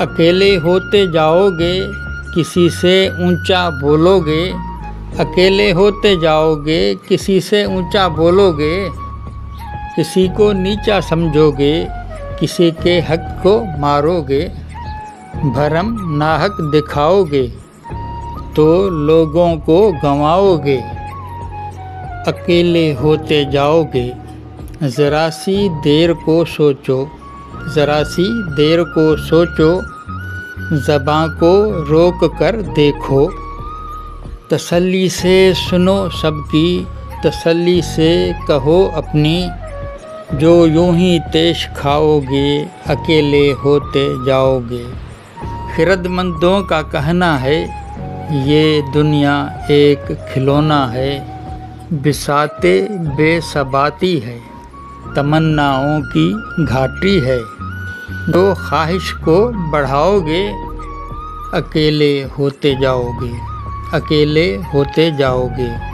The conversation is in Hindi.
अकेले होते जाओगे, किसी से ऊंचा बोलोगे। अकेले होते जाओगे, किसी से ऊंचा बोलोगे। किसी को नीचा समझोगे, किसी के हक को मारोगे। भरम नाहक दिखाओगे तो लोगों को गंवाओगे। अकेले होते जाओगे, ज़रा सी देर को सोचो, ज़रा सी देर को सोचो। ज़बां को रोक कर देखो, तसल्ली से सुनो सबकी, तसल्ली से कहो अपनी। जो यूं ही तेश खाओगे, अकेले होते जाओगे। खिरदमंदों का कहना है, ये दुनिया एक खिलौना है। बिसाते बेसबाती है, तमन्नाओं की घाटी है। जो ख्वाहिश को बढ़ाओगे, अकेले होते जाओगे, अकेले होते जाओगे।